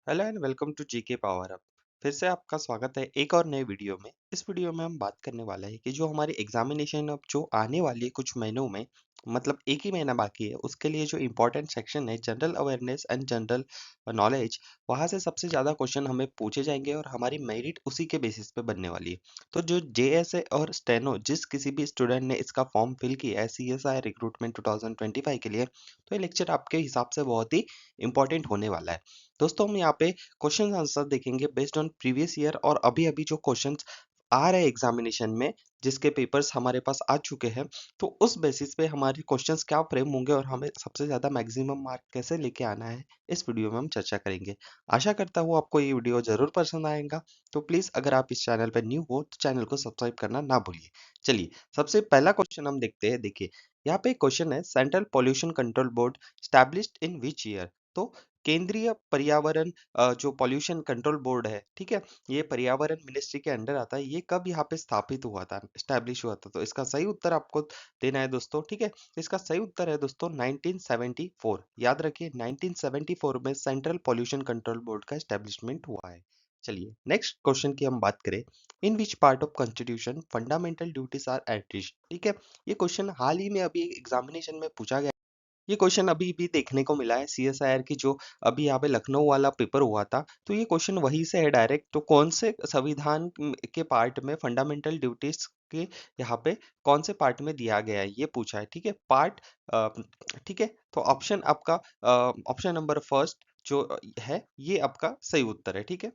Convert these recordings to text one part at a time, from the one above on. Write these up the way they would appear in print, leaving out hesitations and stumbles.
Hello and welcome to GK power up. फिर से आपका स्वागत है एक और नए वीडियो में। इस वीडियो में हम बात करने वाले हैं कि जो हमारी एग्जामिनेशन अब जो आने वाली है कुछ महीनों में, मतलब एक ही महीना बाकी है, उसके लिए जो इम्पोर्टेंट सेक्शन है general awareness and general knowledge, वहाँ से सबसे ज़्यादा क्वेश्चन हमें पूछे जाएंगे और हमारी मेरिट उसी के बेसिस पे बनने वाली है। तो जो जेएसए और स्टेनो जिस किसी भी स्टूडेंट ने इसका फॉर्म फिल किया है सीएसआई रिक्रूटमेंट 2025 के लिए, तो ये लेक्चर आपके हिसाब से बहुत ही इंपॉर्टेंट होने वाला है। दोस्तों हम यहाँ पे क्वेश्चन आंसर देखेंगे बेस्ड ऑन प्रीवियस ईयर और अभी अभी जो क्वेश्चंस आ रहे हैं एग्जामिनेशन में, जिसके पेपर्स हमारे पास आ चुके हैं, तो उस बेसिस पे हमारे क्वेश्चंस क्या फ्रेम होंगे और हमें सबसे ज्यादा मैक्सिमम मार्क कैसे लेके आना है, इस वीडियो में हम चर्चा करेंगे। आशा करता हूँ आपको ये वीडियो जरूर पसंद आएगा। तो प्लीज अगर आप इस चैनल पर न्यू हो तो चैनल को सब्सक्राइब करना ना भूलिए। चलिए सबसे पहला क्वेश्चन हम देखते हैं। देखिए यहाँ पे क्वेश्चन है, central pollution control board established in which year. तो केंद्रीय पर्यावरण जो पॉल्यूशन कंट्रोल बोर्ड है, ठीक है, ये पर्यावरण मिनिस्ट्री के अंडर आता है। ये कब यहाँ पे स्थापित हुआ था, स्टैब्लिश हुआ था? तो इसका सही उत्तर आपको देना है दोस्तों, ठीक है। तो इसका सही उत्तर है दोस्तों 1974। याद रखिए 1974 में सेंट्रल पॉल्यूशन कंट्रोल बोर्ड का एस्टेब्लिशमेंट हुआ है। चलिए नेक्स्ट क्वेश्चन की हम बात करें। In which part of constitution fundamental duties are at, ठीक है। ये क्वेश्चन हाल ही में अभी एग्जामिनेशन में पूछा गया। ये क्वेश्चन अभी भी देखने को मिला है सीएसआईआर की, जो अभी यहाँ पे लखनऊ वाला पेपर हुआ था, तो ये क्वेश्चन वहीं से है डायरेक्ट। तो कौन से संविधान के पार्ट में फंडामेंटल ड्यूटीज के यहाँ पे कौन से पार्ट में दिया गया है, ये पूछा है, ठीक है। पार्ट, ठीक है। तो ऑप्शन आपका ऑप्शन नंबर फर्स्ट जो है ये आपका सही उत्तर है, ठीक है।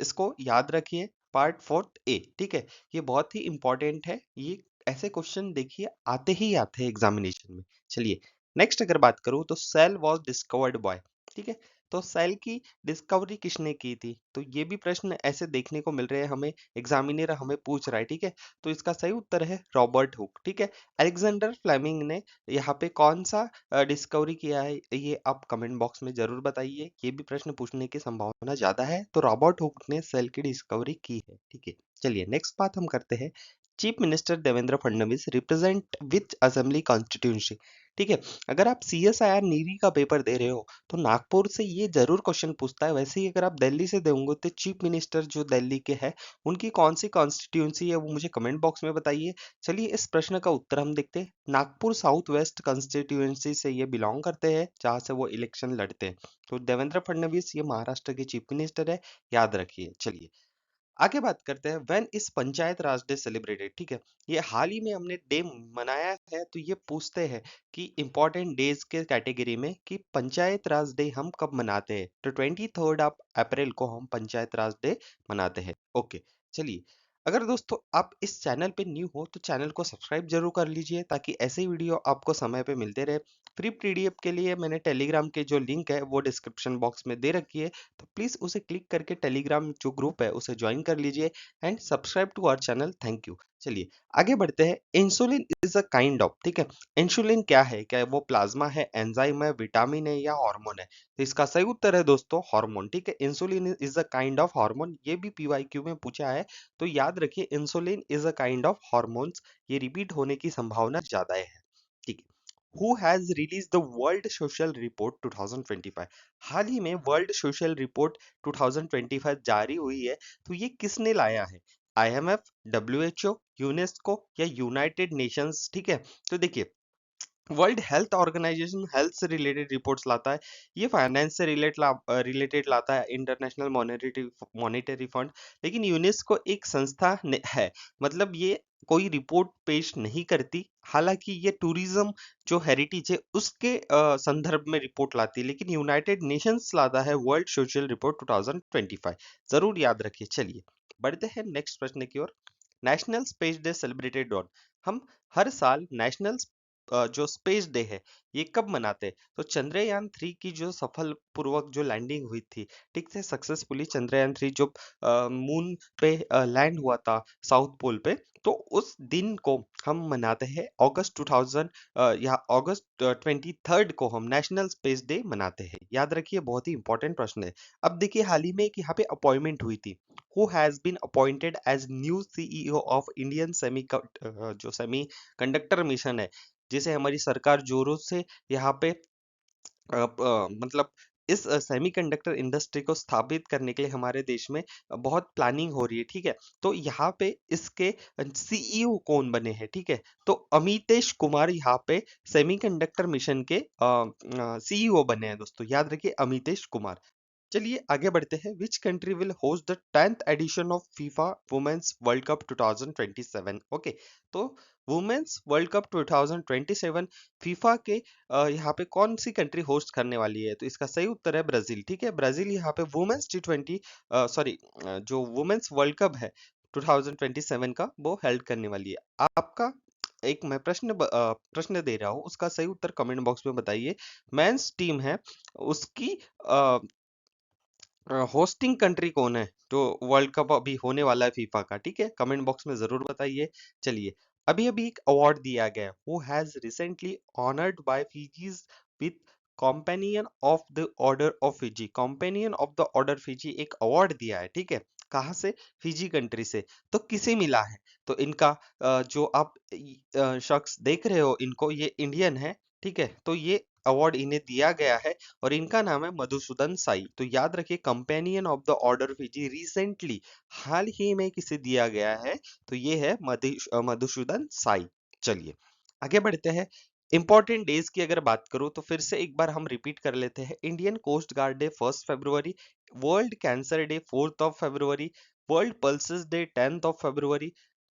इसको याद रखिए, पार्ट फोर्थ ए, ठीक है। ये बहुत ही इंपॉर्टेंट है। ये ऐसे क्वेश्चन देखिए आते ही आते हैं एग्जामिनेशन में। चलिए नेक्स्ट अगर बात करूं तो सेल वाज डिस्कवर्ड बाय, ठीक है। तो सेल की डिस्कवरी किसने की थी? तो ये भी प्रश्न ऐसे देखने को मिल रहे हैं हमें, एग्जामिनर हमें पूछ रहा है, ठीक है। तो इसका सही उत्तर है रॉबर्ट हुक, ठीक है। अलेक्जेंडर फ्लेमिंग ने यहाँ पे कौन सा डिस्कवरी किया है, ये आप कमेंट बॉक्स में जरूर बताइए। ये भी प्रश्न पूछने की संभावना ज्यादा है। तो रॉबर्ट हुक ने सेल की डिस्कवरी की है, ठीक है। चलिए नेक्स्ट बात हम करते हैं। Chief minister Devendra Fadnavis represent which assembly constituency, ठीक है। अगर आप सीएसआईआर नीरी का पेपर दे रहे हो तो नागपुर से ये जरूर क्वेश्चन पूछता है। वैसे ही अगर आप दिल्ली से दोगे तो चीफ मिनिस्टर जो दिल्ली के हैं, उनकी कौन सी कॉन्स्टिट्यूंसी है वो मुझे कमेंट बॉक्स में बताइए। चलिए इस प्रश्न का उत्तर हम देखते हैं। नागपुर साउथ वेस्ट कंस्टिट्यूएंसी से ये बिलोंग करते हैं, जहां से वो इलेक्शन लड़ते हैं। तो देवेंद्र फडणवीस ये महाराष्ट्र के चीफ मिनिस्टर है, याद रखिए। चलिए आगे बात करते हैं। व्हेन इस पंचायत राज डे सेलिब्रेटेड, ठीक है। ये हाल ही में हमने डे मनाया है, तो ये पूछते हैं कि इंपॉर्टेंट डेज के कैटेगरी में कि पंचायत राज डे हम कब मनाते हैं। तो 23 ऑफ अप्रैल को हम पंचायत राज डे मनाते हैं, ओके। चलिए अगर दोस्तों आप इस चैनल पे न्यू हो तो चैनल को सब्सक्राइब जरूर कर लीजिए, ताकि ऐसे ही वीडियो आपको समय पे मिलते रहे। फ्री पीडीएफ के लिए मैंने टेलीग्राम के जो लिंक है वो डिस्क्रिप्शन बॉक्स में दे रखी है, तो प्लीज उसे क्लिक करके टेलीग्राम जो ग्रुप है उसे ज्वाइन कर लीजिए and subscribe to our channel. Thank you. चलिए आगे बढ़ते हैं। Insulin is a kind of, ठीक है। इंसुलिन क्या है? क्या वो प्लाज्मा है, एंजाइम है, विटामिन है या हार्मोन है? तो इसका सही उत्तर है दोस्तों हार्मोन, ठीक है। Insulin is a kind of hormone, ये भी पीवाईक्यू में पूछा है। तो याद रखिए insulin is a kind of hormones, ये रिपीट होने की संभावना ज्यादा है, ठीक है। Who has released the World Social Report 2025? हाल ही में वर्ल्ड सोशल रिपोर्ट 2025 जारी हुई है, तो ये किसने लाया है? आईएमएफ, डब्ल्यूएचओ, यूनेस्को या यूनाइटेड नेशंस, ठीक है। तो देखिए वर्ल्ड हेल्थ ऑर्गेनाइजेशन हेल्थ से रिलेटेड रिपोर्ट्स लाता है, ये फाइनेंस से रिलेटेड लाता है, इंटरनेशनल मॉनेटरी फंड। लेकिन यूनेस्को एक संस्था है, मतलब ये कोई रिपोर्ट पेश नहीं करती। हालांकि ये टूरिज्म जो हेरिटेज है उसके संदर्भ में रिपोर्ट लाती है, लेकिन यूनाइटेड नेशंस लाता है वर्ल्ड सोशल रिपोर्ट 2025, जरूर याद रखिए। चलिए बढ़ते हैं नेक्स्ट प्रश्न की ओर। National space day celebrated on, हम हर साल नेशनल जो स्पेस डे है ये कब मनाते हैं? तो चंद्रयान 3 की जो सफल पूर्वक जो लैंडिंग हुई थी, ठीक से सक्सेसफुली चंद्रयान 3 जो मून पे लैंड हुआ था साउथ पोल पे, तो उस दिन को हम मनाते हैं अगस्त 2000 या अगस्त 23 को हम नेशनल स्पेस डे मनाते हैं। याद रखिए बहुत ही इंपॉर्टेंट प्रश्न है। अब देखिए हाल ही में एक यहाँ पे अपॉइंटमेंट हुई थी। Who has been appointed as new CEO of Indian जो सेमी कंडक्टर मिशन है, जिसे हमारी सरकार जोरों से यहाँ पे मतलब इस सेमीकंडक्टर इंडस्ट्री को स्थापित करने के लिए हमारे देश में बहुत प्लानिंग हो रही है, ठीक है। तो यहाँ पे इसके सीईओ कौन बने हैं, ठीक है। तो अमितेश कुमार यहाँ पे सेमीकंडक्टर मिशन के सीईओ बने हैं दोस्तों, याद रखिए अमितेश कुमार। चलिए आगे बढ़ते हैं। Which country will host the 10th edition of FIFA women's World Cup 2027? Okay, तो वुमेन्स वर्ल्ड कप 2027 फीफा के यहाँ पे कौन सी कंट्री होस्ट करने वाली है? तो इसका सही उत्तर है ब्राजील, ठीक है। ब्राजील यहाँ पे वुमेन्स T20 सॉरी जो वुमेन्स वर्ल्ड कप है 2027 का वो हेल्ड करने वाली है। आपका एक मैं प्रश्न दे रहा हूँ, उसका सही उत्तर कमेंट बॉक्स में बताइए। मेंस टीम है उसकी होस्टिंग कंट्री कौन है जो वर्ल्ड कप अभी होने वाला है फीफा का, ठीक है। कमेंट बॉक्स में जरूर बताइए। चलिए, अभी अभी एक अवार्ड दिया गया है, who has recently honoured by Fiji's with companion of the order of Fiji. Companion of the order Fiji एक अवार्ड दिया है, ठीक है। कहाँ से? फिजी कंट्री से। तो किसे मिला है? तो इनका जो आप शख्स देख रहे हो इनको, ये इंडियन है, ठीक है। तो ये अवार्ड इन्हें दिया गया है और इनका नाम है मधुसूदन साई। तो याद रखिए companion of the order Fiji recently, हाल ही में किसे दिया गया है? तो ये है मधुसूदन साई। चलिए आगे बढ़ते हैं। इंपॉर्टेंट डेज की अगर बात करूं तो फिर से एक बार हम रिपीट कर लेते हैं। इंडियन कोस्ट गार्ड डे 1 फरवरी, वर्ल्ड कैंसर डे 4 फरवरी, वर्ल्ड पल्सेस डे 10 फरवरी,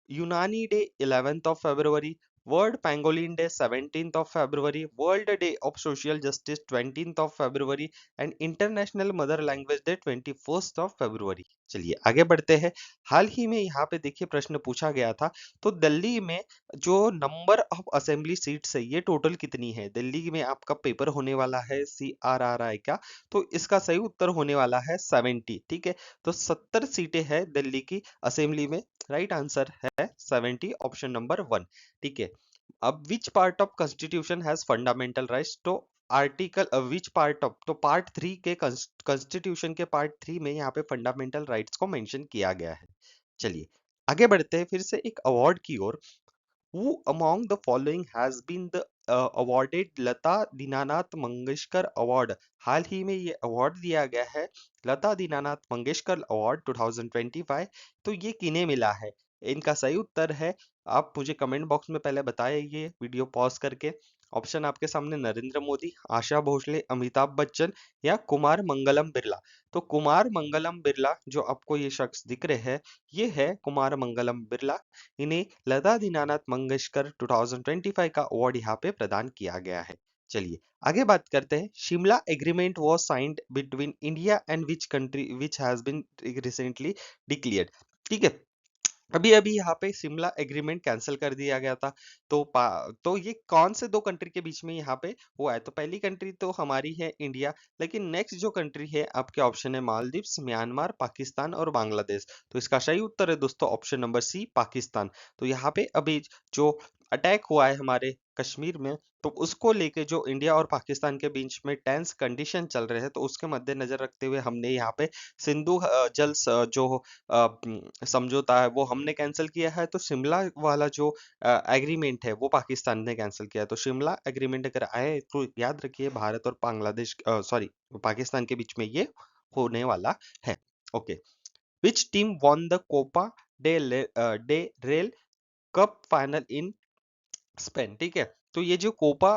यूनानी day 11 February, world pangolin day 17 February, world day of social justice 20 February and international mother language day 21 फरवरी। चलिए आगे बढ़ते हैं। हाल ही में यहाँ पे देखिए प्रश्न पूछा गया था, तो दिल्ली में जो नंबर ऑफ असेंबली सीट्स है ये टोटल कितनी है? दिल्ली में आपका पेपर होने वाला है CRRI का, तो इसका सही उत्तर होने वाला है 70, ठीक है। तो 70 सीटें हैं दिल्ली की असेंबली में, राइट आंसर है 70, ऑप्शन नंबर 1, ठीक है। अब विच part of constitution has fundamental rights? तो आर्टिकल विच पार्ट ऑफ, तो पार्ट 3 के कॉन्स्टिट्यूशन के पार्ट 3 में यहाँ पे फंडामेंटल राइट्स को मेंशन किया गया है। चलिए आगे बढ़ते हैं फिर से एक अवार्ड की ओर। Who among the following has been the awarded Lata Dinanath Mangeshkar award? हाल ही में ये अवार्ड दिया गया है, लता दीनानाथ मंगेशकर अवार्ड 2025। तो ये किन्हें मिला है? इनका सही उत्तर है, आप मुझे कमेंट बॉक्स में पहले बताइए वीडियो पॉज करके। ऑप्शन आपके सामने नरेंद्र मोदी, आशा भोसले, अमिताभ बच्चन या कुमार मंगलम बिरला। तो कुमार मंगलम बिरला जो आपको ये शख्स दिख रहे हैं, ये है कुमार मंगलम बिरला। इन्हें लता दीनानाथ मंगेशकर 2025 का अवार्ड यहाँ पे प्रदान किया गया है। चलिए आगे बात करते हैं। Shimla agreement was signed between India and which country which has been recently declared, ठीक है। अभी अभी यहाँ पे शिमला एग्रीमेंट कैंसिल कर दिया गया था। तो ये कौन से दो कंट्री के बीच में यहाँ पे हुआ है? तो पहली कंट्री तो हमारी है इंडिया, लेकिन नेक्स्ट जो कंट्री है आपके ऑप्शन है मालदीव्स, म्यांमार, पाकिस्तान और बांग्लादेश। तो इसका सही उत्तर है दोस्तों ऑप्शन नंबर सी, पाकिस्तान। तो यहाँ पे अभी जो अटैक हुआ है हमारे कश्मीर में, तो उसको लेके जो इंडिया और पाकिस्तान के बीच में टेंस कंडीशन चल रहे हैं, तो उसके मद्देनजर रखते हुए हमने यहाँ पे सिंधु जो समझौता है वो हमने कैंसिल किया है। तो शिमला वाला जो एग्रीमेंट है वो पाकिस्तान ने कैंसिल किया है। तो शिमला एग्रीमेंट अगर आए तो याद रखिए भारत और बांग्लादेश सॉरी पाकिस्तान के बीच में ये होने वाला है। Okay, which team won the Copa del Rey cup final in Spain, ठीक है। तो ये जो कोपा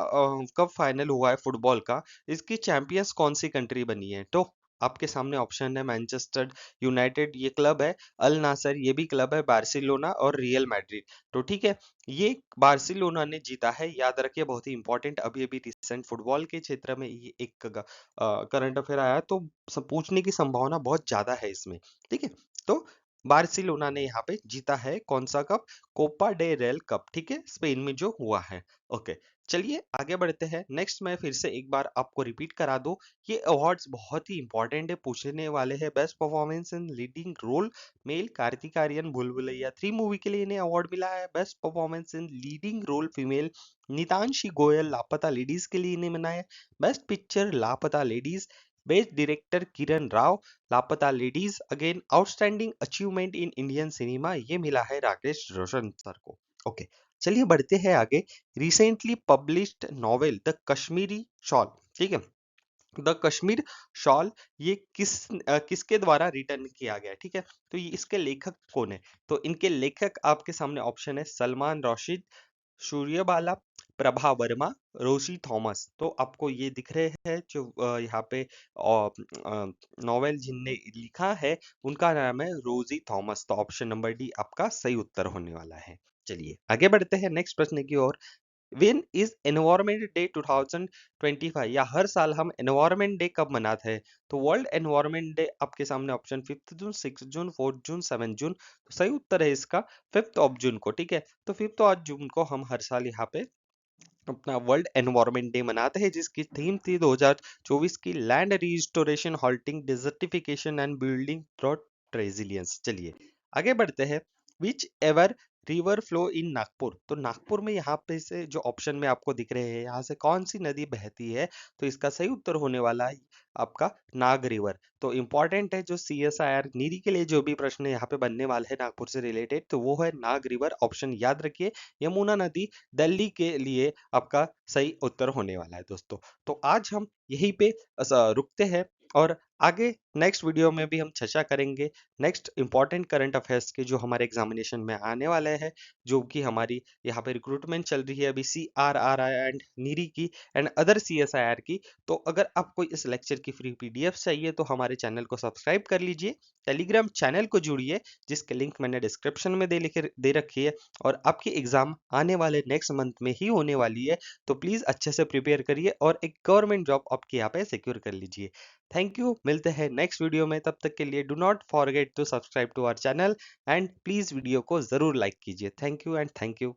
कप फाइनल हुआ है फुटबॉल का, इसकी चैंपियंस कौन सी कंट्री बनी है? तो आपके सामने ऑप्शन है मैनचेस्टर यूनाइटेड ये क्लब है, अल नासर ये भी क्लब है, बार्सिलोना और रियल मैड्रिड। तो ठीक है, ये बार्सिलोना ने जीता है, याद रखिए बहुत ही इंपॉर्टेंट। अभी अभी रिसेंट फुटबॉल के क्षेत्र में ये एक करंट अफेयर आया, तो पूछने की संभावना बहुत ज्यादा है इसमें, ठीक है। तो बार्सिलोना ने यहाँ पे जीता है कौन सा कप? कोपा डे रेल कप, ठीक है, स्पेन में जो हुआ है। ओके, चलिए आगे बढ़ते हैं। नेक्स्ट मैं फिर से एक बार आपको रिपीट करा दूं, ये अवार्ड्स बहुत ही इंपॉर्टेंट है, पूछने वाले हैं। Best performance in leading role male, Kartik Aaryan Bhool Bhulaiyaa 3 movie के लिए इन्हें अवार्ड मिला है। Best performance in leading role female, Nitanshi Goel Laapataa Ladies के लिए इन्हें मिला है। Best picture Laapataa Ladies, best director Kiran Rao Laapataa Ladies, again outstanding achievement in Indian cinema, ये मिला है राकेश रोशन सर को। ओके, चलिए बढ़ते हैं आगे। Recently published novel the Kashmiri shawl, ठीक है, द कश्मीर शॉल ये किसके द्वारा रिटर्न किया गया, ठीक है। तो ये इसके लेखक कौन है? तो इनके लेखक आपके सामने ऑप्शन है सलमान रशीद, सूर्यबाला, प्रभा वर्मा, रोशी थॉमस। तो आपको ये दिख रहे हैं जो यहाँ पे नॉवेल जिनने लिखा है उनका नाम है रोजी थॉमस। तो ऑप्शन नंबर डी आपका सही उत्तर होने वाला है। चलिए आगे बढ़ते हैं नेक्स्ट प्रश्न की ओर। When is Environment Day 2025? या हर साल हम एनवायरमेंट डे कब मनाते हैं? तो वर्ल्ड एनवायरमेंट डे आपके सामने ऑप्शन 5 जून, 6 जून, 4 जून, 7 जून। तो सही उत्तर है इसका 5 जून को, ठीक है। तो 5 जून को हम हर साल यहाँ पे अपना वर्ल्ड एनवायरनमेंट डे मनाते हैं, जिसकी थीम थी 2024 की land restoration, halting desertification and building throat resilience. चलिए आगे बढ़ते हैं। Which ever river flow in Nagpur? तो नागपुर में यहाँ पे से जो ऑप्शन में आपको दिख रहे हैं, यहाँ से कौन सी नदी बहती है? तो इसका सही उत्तर होने वाला है आपका नाग रिवर। तो इंपॉर्टेंट है जो CSIR नीरी के लिए जो भी प्रश्न यहाँ पे बनने वाले हैं नागपुर से रिलेटेड, तो वो है नाग रिवर। ऑप्शन याद रखिए। यमुना नदी दिल्ली के लिए आपका सही उत्तर होने वाला है दोस्तों। तो आज हम यहीं पे रुकते हैं और आगे नेक्स्ट वीडियो में भी हम चर्चा करेंगे नेक्स्ट इंपॉर्टेंट करंट अफेयर्स के जो हमारे एग्जामिनेशन में आने वाले हैं, जो कि हमारी यहाँ पे रिक्रूटमेंट चल रही है अभी CRRI एंड नीरी की एंड अदर CSIR की। तो अगर आपको इस लेक्चर की फ्री PDF चाहिए तो हमारे चैनल को सब्सक्राइब कर लीजिए, टेलीग्राम चैनल को जुड़िए जिसके लिंक मैंने डिस्क्रिप्शन में दे रखी है। और आपकी एग्जाम आने वाले नेक्स्ट मंथ में ही होने वाली है, तो प्लीज अच्छे से प्रिपेयर करिए और एक गवर्नमेंट जॉब आपके यहाँ पे सिक्योर कर लीजिए। थैंक यू, मिलते हैं नेक्स्ट वीडियो में। तब तक के लिए do not forget to subscribe to our channel and please video को जरूर लाइक कीजिए। Thank you and thank you.